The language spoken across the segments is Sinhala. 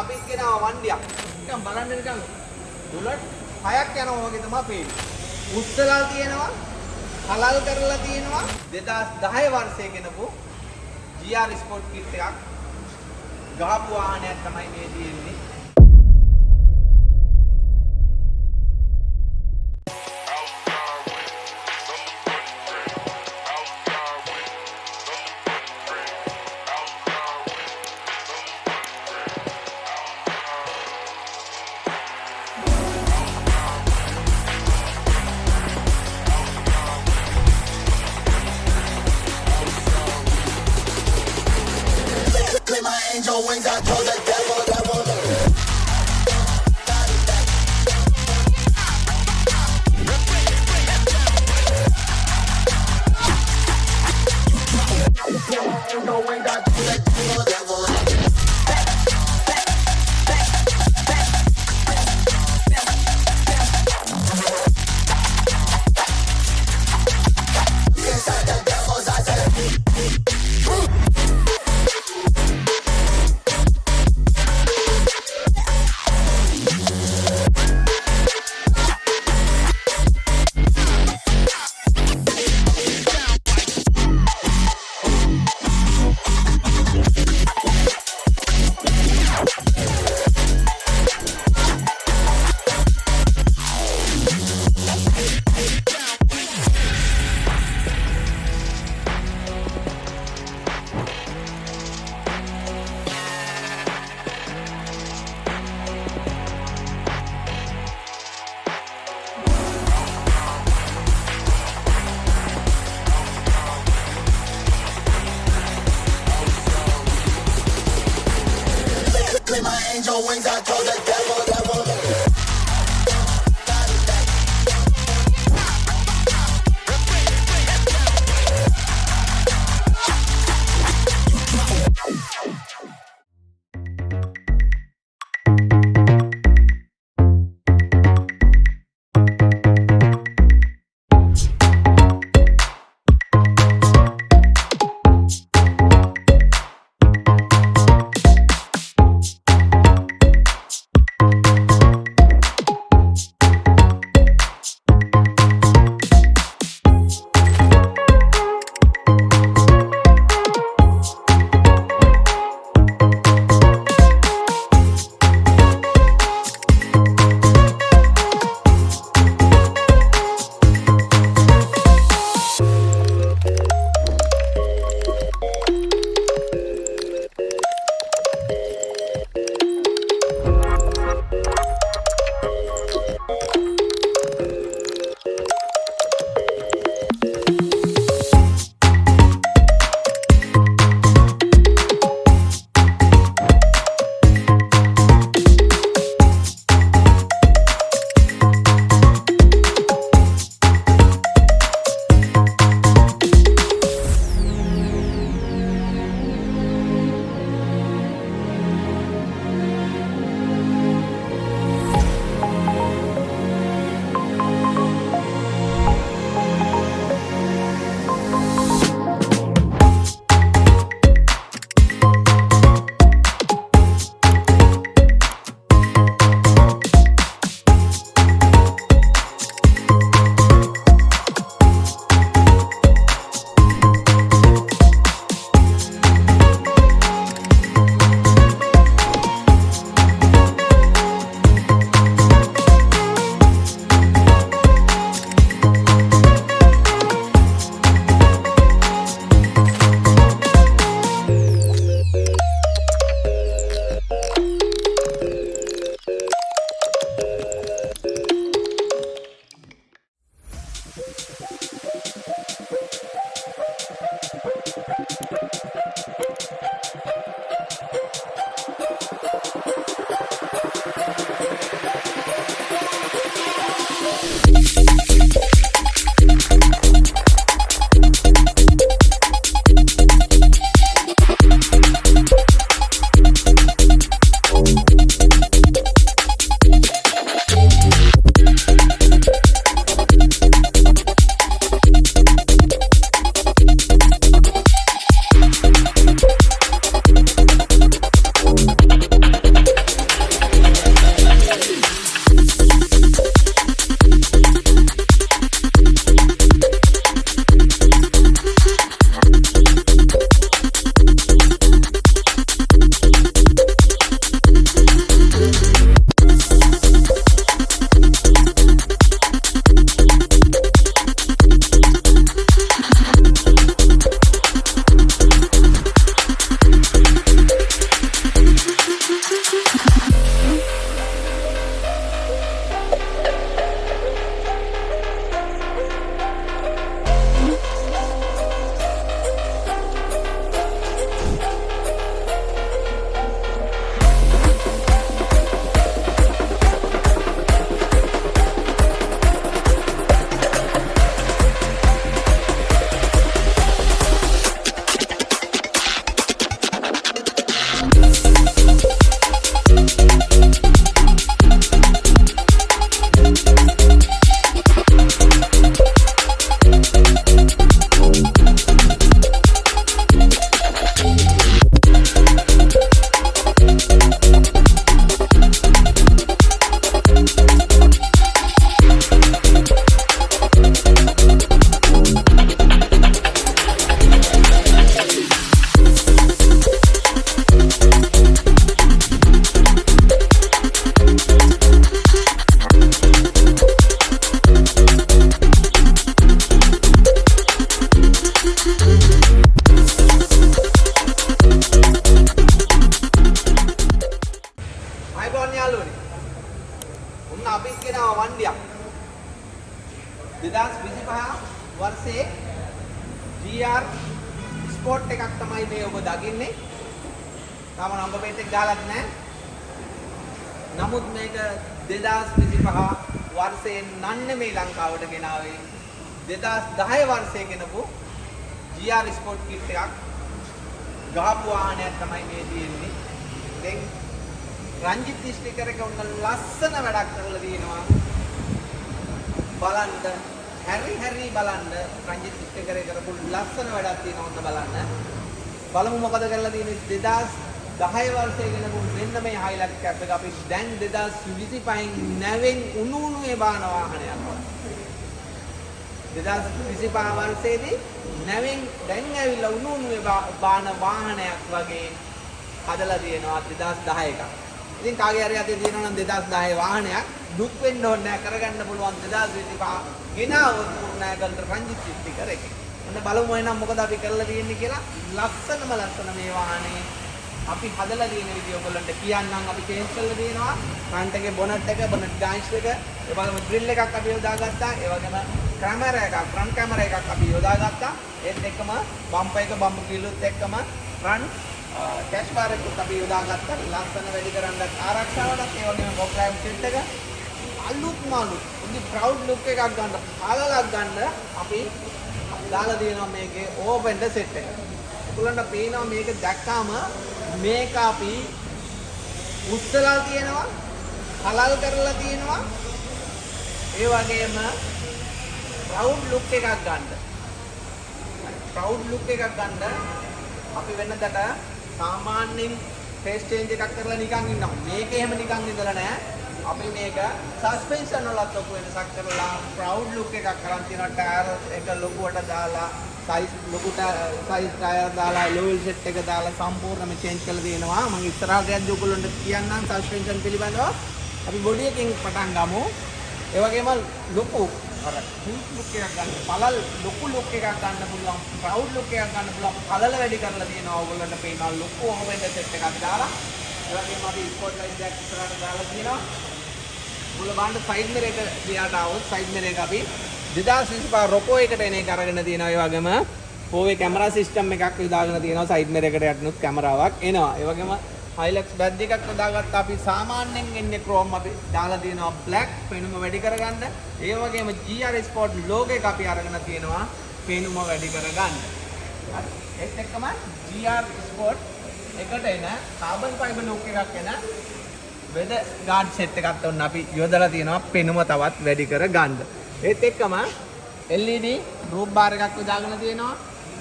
අපිත් ගෙනාවා වණ්ඩියක්. නිකන් බලන්න නිකන් බුලට් 6ක් යනවා වගේ තමයි පේන්නේ. උස්සලා තියෙනවා, හලල් කරලා තියෙනවා 2010 වර්ෂයේ ගෙනපු GR Sport kit එකක්. ගහපු වාහනයක් තමයි මේ තියෙන්නේ. Angel wings, I told the devil, devil. Angel wings, I told the devil, devil. Inside the devil's eyes, my angel wings, I told the devil, devil. යාළුවනේ. උන්න අපි කියනවා වණ්ඩියක්. 2025 වර්ෂයේ GR ස්පෝර්ට් එකක් තමයි මේ ඔබ දකින්නේ. තාම නම්බර් ප්ලේට් එක ගාලත් නැහැ. නමුත් මේක 2025 වර්ෂයේ නන්නේ මේ ලංකාවට ගෙනාවේ 2010 වර්ෂයේ ගෙනපු GR ස්පෝර්ට් කිට් එකක් ගහපු වාහනයක් තමයි මේ තියෙන්නේ. දැන් රංජිත් ස්ටිකර් එක උන්න ලස්සන වැඩක් කරලා තියෙනවා. බලන්න හැරි බලන්න රංජිත් ස්ටිකර් එක කරපු ලස්සන වැඩක් තියෙනවා ඔන්න බලන්න. බලමු මොකද කරලා තියෙන්නේ 2010 වර්ෂයේ ගෙනපු මෙන්න මේ හයිලයිට් කැප් එක අපි දැන් 2025 නැවෙන් උණුවේ බාන වාහනයක්. 2025 වර්ෂයේදී නැවෙන් දැන් ඇවිල්ලා උණුවේ බාන වාහනයක් වගේ හදලා තියෙනවා 2010 එකක්. ඉතින් කාගේ හරි අතේ තියෙනවා නම් 2010 වාහනයක් දුක් වෙන්න ඕනේ නැහැ කරගන්න පුළුවන් 2025 ගෙනාවොත් පුරුණාගල්ට රංජිත් ස්ටිකර් එකේ. ඔන්න බලමු එහෙනම් මොකද අපි කරලා තියෙන්නේ කියලා. ලස්සන මේ වාහනේ අපි හදලා තියෙන විදිය ඔයගොල්ලන්ට කියන්නම්. අපි චේන්ජ් කරලා තියෙනවා ෆ්‍රන්ට් එකේ බොනට් එක ගාන්ස් එක ඒ වගේම ග්‍රිල් එකක් අපි යොදාගත්තා. ඒ වගේම කැමරා එකක් ෆ්‍රන්ට් කැමරා එකක් අපි යොදාගත්තා. ඒත් එක්කම බම්පර් ග්‍රිලුත් එක්කම ෆ්‍රන්ට් ඩෑෂ් බාර් එකත් අපි යොදාගත්තා. ලස්සන වැඩි කරන්න ආරක්ෂාවටත් ඒ වගේම මොක්ලයිම් සිට් එක අලුත් මාළු ඉතින් ප්‍රවුඩ් ලුක් එකක් ගන්න කාලලක් ගන්න අපි දාලා තියෙනවා මේකේ ඕපන් ද සෙට් එක. ඔයගොල්ලන්ට පේනවා මේක දැක්කාම මේක අපි උස්සලා තියෙනවා, හලල් කරලා තියෙනවා. ඒ වගේම ප්‍රවුඩ් ලුක් එකක් ගන්න. ප්‍රවුඩ් ලුක් එකක් ගන්න අපි වෙනදට සාමාන්‍යයෙන් ෆේස් චේන්ජ් එකක් කරලා නිකන් ඉන්නවා. මේක එහෙම නිකන් ඉඳලා නැහැ. අපි මේක සස්පෙන්ෂන් වලත් ලොකු වෙනසක් කරලා ප්‍රවුඩ් ලුක් එකක් කරන් තියෙනවා. ටයර් එක ලොකුවට දාලා සයිස් ටයර් දාලා ලෝල් සෙට් එක දාලා සම්පූර්ණයෙන්ම චේන්ජ් කරලා දෙනවා. මම ඉස්සරහට යද්දී ඔයගොල්ලන්ට කියන්නම් සස්පෙන්ෂන් පිළිබඳව. අපි බොඩි එකෙන් පටන් ගමු. ඒ වගේම ලොකු අර ලුක් එකක් ගන්න. පළල් ලොකු ලුක් එකක් ගන්න පුළුවන්. ප්‍රවුඩ් ලුක් එකක් ගන්න පුළුවන්. පළල වැඩි කරලා තියෙනවා. ඔයගොල්ලන්ට පේනවා ලොකු ඕවෙන් සෙට් එකක් දාලා. ඒ වගේම අපි ස්පොට් ලයිට් එකක් ඉස්සරහට දාලා තියෙනවා. මුල බාන්න සයිඩ් මිරර් එක දිහාට આવොත් සයිඩ් මිරර් එක අපි 2025 රොකෝ එකට එන එක අරගෙන තියෙනවා. ඒ වගේම පෝවේ කැමරා සිස්ටම් එකක් යොදාගෙන තියෙනවා. සයිඩ් මිරර් එකට යටිනුත් කැමරාවක් එනවා. ඒ වගේම හයිලක්ස් බැඩ් එකක් යොදාගත්තා. අපි සාමාන්‍යයෙන් එන්නේ ක්‍රෝම් අපි දාලා තියෙනවා බ්ලැක් පෙනුම වැඩි කරගන්න. ඒ වගේම GR Sport logo එක අපි අරගෙන තියෙනවා පෙනුම වැඩි කරගන්න. හරි. ඒත් එක්කම GR Sport එකට එන කාබන් ෆයිබර් ලුක් එකක් එන වෙද ගාඩ් සෙට් එකක් උන්න අපි යොදලා තියෙනවා පෙනුම තවත් වැඩි කර ගන්න. ඒත් එක්කම LED රූප් බාර් එකක් යොදාගෙන තියෙනවා.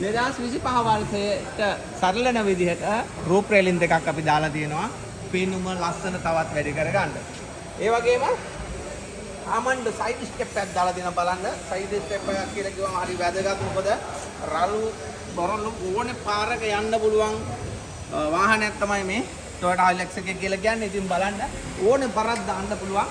2025 වර්ෂයට සරලන විදිහට රූප් රේලින් දෙකක් අපි දාලා තියෙනවා පෙනුම ලස්සන තවත් වැඩි කර ගන්න. ඒ වගේම ආමණ්ඩ සයිඩ් ස්ටෙප් එකක් දාලා තියෙනවා බලන්න. සයිඩ් ස්ටෙප් එකක් කියලා කිව්වම හරි වැදගත්. මොකද රළු බොරළු ඕනේ පාරක යන්න පුළුවන් වාහනයක් තමයි මේ Toyota Hilux එක කියලා කියන්නේ. ඉතින් බලන්න ඕනේ බරක් දාන්න පුළුවන්.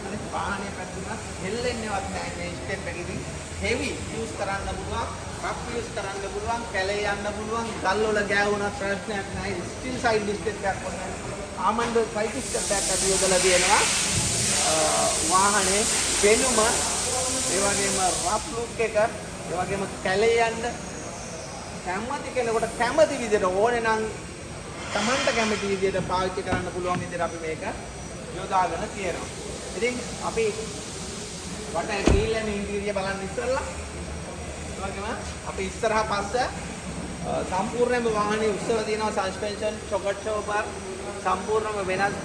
අනිත් වාහනේ පැත්තට හෙල්ලෙන්නේවත් නැහැ මේ ස්ටෙප් එක. ඉතින් heavy use කරන්න පුළුවන්, rough use කරන්න පුළුවන්, කැලේ යන්න පුළුවන්, ගල් වල ගෑවුණත් ප්‍රශ්නයක් නැහැ. ස්ටිල් සයිඩ් ස්ටෙප් එකක් වුණා. ආමණ්ඩ සයිඩ් ස්ටෙප් එකක් අපි යොදලා දෙනවා. වාහනේ පෙනුම ඒ වගේම rough look එක ඒ වගේම කැලේ යන්න කැමති කෙනෙකුට කැමති විදිහට ඕනේ නම් තමන්ට කැමති විදිහට පාවිච්චි කරන්න පුළුවන් විදිහට අපි මේක යොදාගෙන තියෙනවා. ඉතින් අපි වට ග්‍රිල් and ඉන්ටීරියර් බලන්න ඉස්සෙල්ලා ඒ වගේම අපි ඉස්සරහා පස්ස සම්පූර්ණයෙන්ම වාහනේ උස්සලා තියෙනවා සස්පෙන්ෂන් චොකට් ෂෝබර් සම්පූර්ණයෙන්ම වෙනස්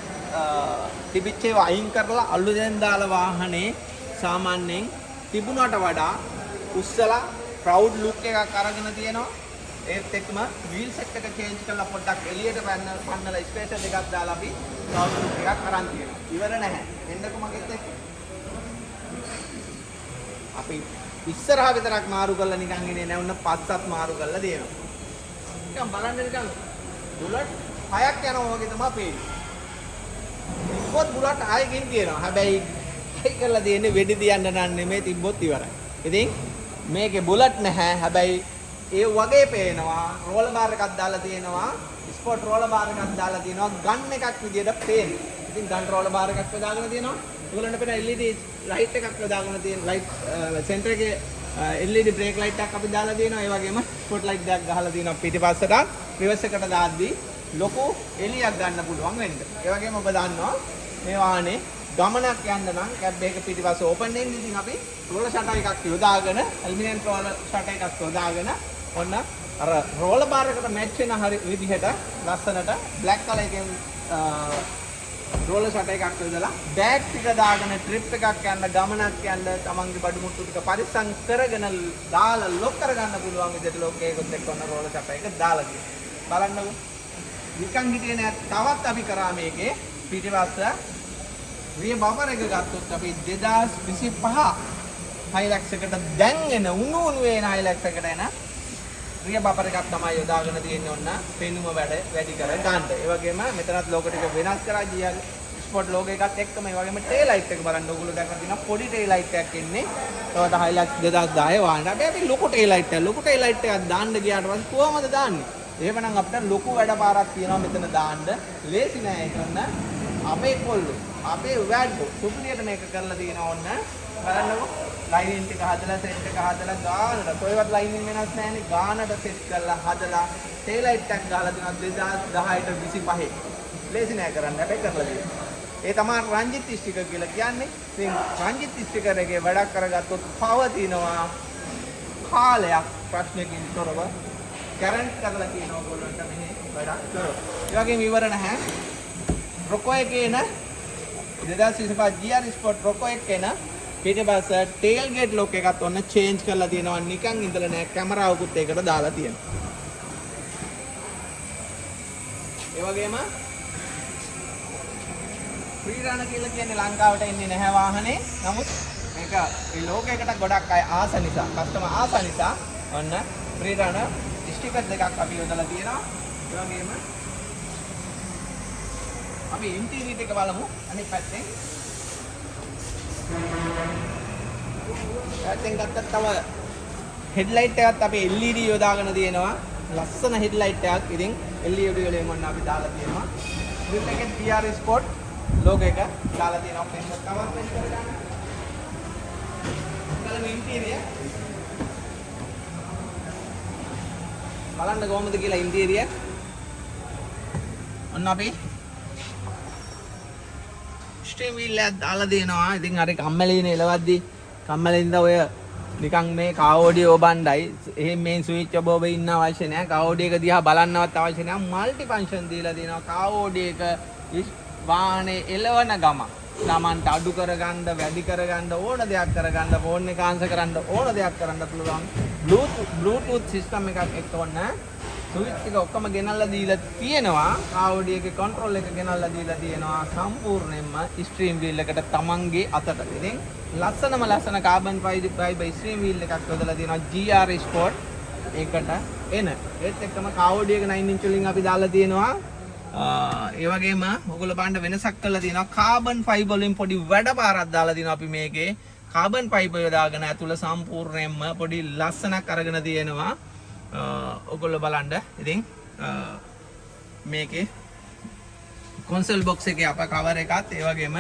තිබිච්ච ඒවා අයින් කරලා අලුතෙන් දාලා වාහනේ සාමාන්‍යයෙන් තිබුණාට වඩා උස්සලා ප්‍රවුඩ් ලුක් එකක් අරගෙන තියෙනවා. ඒත් එක්කම වීල් සෙට් එක චේන්ජ් කරලා පොඩ්ඩක් එළියට පන්නලා ස්පේෂල් එකක් දාලා අපි ප්‍රවුඩ් ලුක් එකක් අරන් තියෙනවා. ඉවර නැහැ. එන්නකො මගෙත් එක්ක. අපි ඉස්සරහා විතරක් මාරු කරලා නිකන් ඉන්නේ නැවුන පස්සත් මාරු කරලා දෙනවා. නිකන් බලන්න නිකන් බුලට් 6ක් යනවා වගේ තමයි පේන්නේ. ඉක්කොත් බුලට් 6කින් තියෙනවා. හැබැයි හයි කරලා දෙන්නේ වෙඩි තියන්න නම් නෙමෙයි තිබ්බොත් ඉවරයි. ඉතින් මේකේ බුලට් නැහැ. හැබැයි ඒ වගේ පේනවා. රෝලර් බාර් එකක් දාලා තියෙනවා. ස්පෝර්ට් රෝලර් බාර් එකක් දාලා තියෙනවා. ගන් එකක් විදියට පේනවා. ඉතින් කන්ට්‍රෝලර් බාර් එකක් යොදාගෙන තියෙනවා. ඔයගොල්ලන්ට පේන LED ලයිට් එකක් යොදාගෙන තියෙන ලයිට් සෙන්ටර් එකේ LED බ්‍රේක් ලයිට් එකක් අපි දාලා තියෙනවා. ඒ වගේම ස්පොට් ලයිට් එකක් ගහලා තියෙනවා පිටිපස්සට. රිවර්ස් එකට දාද්දී ලොකු එළියක් ගන්න පුළුවන් වෙන්න. ඒ වගේම ඔබ දන්නවා මේ වාහනේ ගමනක් යන්න නම් කැබ් එක පිටිපස්සේ ඕපන් වෙන්නේ. ඉතින් අපි රෝලර් ෂටර් එකක් යොදාගෙන ඇලුමිනියම් රෝලර් ෂටර් එකක් යොදාගෙන ඔන්න අර රෝලර් බාර් එකට මැච් වෙන හරි විදිහට ලස්සනට බ්ලැක් කලර් එකෙන් රෝලර් ෂටර් එකක් යොදලා බෑග් ටික දාගෙන ට්‍රිප් එකක් යන්න ගමනක් යන්න තමන්ගේ බඩු මුට්ටු ටික පරිස්සම් කරගෙන දාලා ලොක් කරගන්න පුළුවන් විදිහට ලොක් එකකුත් එක්ක ඔන්න රෝලර් ෂටර් එක දාලා තියෙනවා. බලන්නකෝ. නිකන් හිටියේ නෑ. තවත් අපි කරා මේකේ පිටිපස්ස රිය බම්පර් එක ගත්තොත් අපි 2025 Hilux එකට දැන් එන උණු වෙන Hilux එකට එන රිය බම්පර් එකක් තමයි යොදාගෙන තියෙන්නේ ඔන්න පෙනුම වැඩි කර ගන්න. ඒ වගේම මෙතනත් ලෝගෝ ටික වෙනස් කරා GR ස්පොට් ලෝගෝ එකත් එක්කම ඒ වගේම ටේල් ලයිට් එක බලන්න ඕගොල්ලෝ දැක්කම තියෙනවා පොඩි ටේල් ලයිට් එකක් එන්නේ. තවත් Hilux 2010 වාහනට අපි ලොකු ටේල් ලයිට් එකක් දාන්න ගියාට පස්සේ කොහමද දාන්නේ? එහෙමනම් අපිට ලොකු වැඩ පාරක් තියෙනවා මෙතන දාන්න. ලේසි නෑ ඒක ඔන්න අපේ කොල්ලෝ අපේ වැඩෝ සුපිරියට මේක කරලා තියෙනවා ඔන්න බලන්නකෝ. ලයිනින් ටික හදලා සෙට් එක හදලා ගානට කොයිවත් ලයිනින් වෙනස් නැහැනේ. ගානට සෙට් කරලා හදලා ටේල් ලයිට් එකක් ගහලා දෙනවා 2010ට 25. ලේසි නෑ කරන්න හැබැයි කරලා තියෙනවා. ඒ තමයි රංජිත් ස්ටිකර් කියලා කියන්නේ. ඉතින් රංජිත් ස්ටිකර් එකේ වැඩක් කරගත්තොත් පවතිනවා කාලයක් ප්‍රශ්නකින් තොරව කැරන්ට් කරලා තියෙනවා ඔයගොල්ලන්ට මෙහි වැඩක් කරලා. ඒ වගේම ඉවර නැහැ. රොකෝ එකේ එන 2025 GR Sport රොකෝ එකේ එන පිටිපස්ස ටේල් ගේට් ලොක් එකත් ඔන්න චේන්ජ් කරලා තියෙනවා. නිකන් ඉඳලා නැහැ. කැමරාවකුත් ඒකට දාලා තියෙනවා. ඒ වගේම ෆ්‍රී රන් කියලා කියන්නේ ලංකාවට එන්නේ නැහැ වාහනේ. නමුත් මේක මේ ලෝකයකට ගොඩක් අය ආස නිසා, කස්ටමර් ආස නිසා ඔන්න ෆ්‍රී රන් ස්ටිකර් දෙකක් අපි යොදලා තියෙනවා. ඒ වගේම අපි ඉන්ටීරියර් එක බලමු අනිත් පැත්තෙන්. පැත්තෙන් ගත්තත් තව හෙඩ්ලයිට් එකත් අපි LED යොදාගෙන තියෙනවා. ලස්සන හෙඩ්ලයිට් එකක්. ඉතින් LED වලින් මොන්න අපි දාලා තියෙනවා. ග්‍රිල් එකේ GR Sport ලෝගෝ එක දාලා තියෙනවා. පෙන්න තවත් පෙන්න කරගන්න. බලමු ඉන්ටීරියර්. බලන්න කොහොමද කියලා ඉන්ටීරියර්. ඔන්න අපි ස්ටීම් වීල් එකක් දාලා දෙනවා. ඉතින් අර කම්මැලිනේ එලවද්දි කම්මැලින්ද ඔය නිකන් මේ කාවෝඩිය ඔබණ්ඩයි එහෙම මේ ස්විච් ඔබ ඉන්න අවශ්‍ය නැහැ. කාවෝඩිය එක දිහා බලන්නවත් අවශ්‍ය නැහැ. মালටි ෆන්ක්ෂන් දීලා දෙනවා. කාවෝඩිය එක වාහනේ එලවන ගමන්ට අඩු කරගන්න, වැඩි කරගන්න, ඕන දෙයක් කරගන්න, ෆෝන් එක ආන්සර් කරන්න ඕන දෙයක් කරන්න පුළුවන්. Bluetooth සිස්ටම් එකක් එක්ක ඔන්න ස්විච් එක ඔක්කොම ගෙනල්ලා දීලා තියෙනවා. ආඩියෝ එකේ කන්ට්‍රෝල් එක ගෙනල්ලා දීලා තියෙනවා සම්පූර්ණයෙන්ම ස්ට්‍රීම් වීල් එකට තමන්ගේ අතට. ඉතින් ලස්සන කාබන් ෆයිබර් ස්ට්‍රීම් වීල් එකක් යොදලා තියෙනවා GR Sport එකට එන. ඒත් එක්කම ආඩියෝ එක 9 ඉන්ච් වලින් අපි දාලා තියෙනවා. ඒ වගේම ඔයගොල්ලෝ බලන්න වෙනසක් කරලා තියෙනවා. කාබන් ෆයිබර් වලින් පොඩි වැඩ පාරක් දාලා තියෙනවා අපි මේකේ. කාබන් ෆයිබර් යොදාගෙන ඇතුළ සම්පූර්ණයෙන්ම පොඩි ලස්සනක් අරගෙන තියෙනවා. ඔයගොල්ලෝ බලන්න. ඉතින් මේකේ කොන්සෝල් බොක්ස් එකේ අප කවර් එකත් ඒ වගේම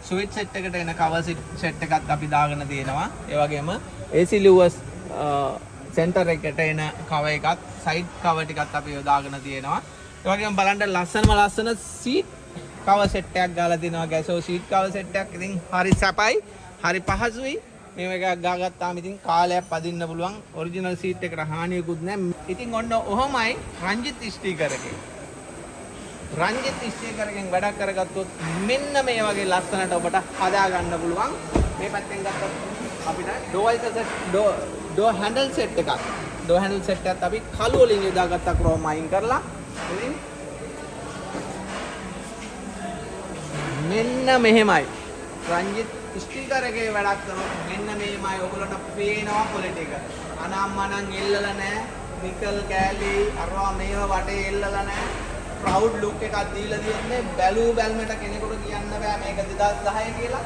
ස්විච් සෙට් එකට එන කවර් සෙට් එකත් අපි දාගෙන තියෙනවා. ඒ වගේම AC ලුවස් සෙන්ටර් එකට එන කවර් එකත් සයිඩ් කවර් ටිකත් අපි යොදාගෙන තියෙනවා. ඒ වගේම බලන්න ලස්සන සීට් කවර් සෙට් එකක් ගාලා තිනවා. ගැසෝ සීට් කවර් සෙට් එකක්. ඉතින් හරි සපයි, හරි පහසුයි. මේ එක ගාගත්තාම ඉතින් කාලයක් පදින්න පුළුවන්. ඔරිජිනල් සීට් එකට හානියකුත් නැහැ. ඉතින් ඔන්න ඔහොමයි රංජිත් ස්ටිකර් එකේ. රංජිත් ස්ටිකර් එකෙන් වැඩක් කරගත්තොත් මෙන්න මේ වගේ ලස්සනට ඔබට හදා ගන්න පුළුවන්. මේ පැත්තෙන් ගත්තොත් අපිට ඩෝ හැන්ඩල් සෙට් එකක්. ඩෝ හැන්ඩල් සෙට් එකත් අපි කළු වලින් යොදාගත්ත ක්‍රෝම් අයින් කරලා ඉතින් මෙන්න මෙහෙමයි රංජිත් ස්ටිකර් එකේ වැඩක් කරොත් මෙන්න මේමයි ඔයගොල්ලන්ට පේනවා ක්වොලිටි එක. අනම්මනම් එල්ලලා නැහැ. නිකල් කෑලි අරවා මේව වටේ එල්ලලා නැහැ. ප්‍රවුඩ් ලුක් එකක් දීලා තියෙන්නේ. බැලූ බැල්මට කෙනෙකුට කියන්න බෑ මේක 2010 කියලා.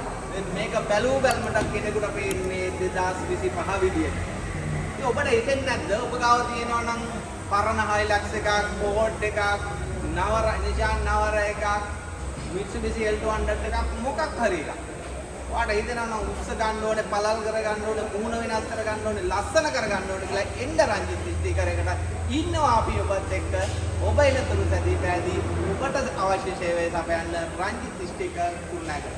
මේක බැලූ බැල්මට කෙනෙකුට පේන්නේ 2025 විදියට. ඉතින් ඔබට හිතෙන්නේ නැද්ද? ඔබ ගාව තියෙනවා නම් පරණ Hilux එකක්, Ford එකක්, Nissan Navara එකක් Mitsubishi L200 එකක් මොකක් හරි එකක්. ඔයාට හිතෙනවා නම් උස්ස ගන්න ඕනේ, පළල් කර ගන්න ඕනේ, මූණ වෙනස් කර ගන්න ඕනේ, ලස්සන කර ගන්න ඕනේ කියලා එන්න රංජිත් ස්ටිකර් එකට ඉන්නවා අපි ඔබත් එක්ක. ඔබ එනතුරු සැදී පැදී ඔබට අවශ්‍ය සේවය සපයන්න රංජිත් ස්ටිකර් කුරුණෑගල.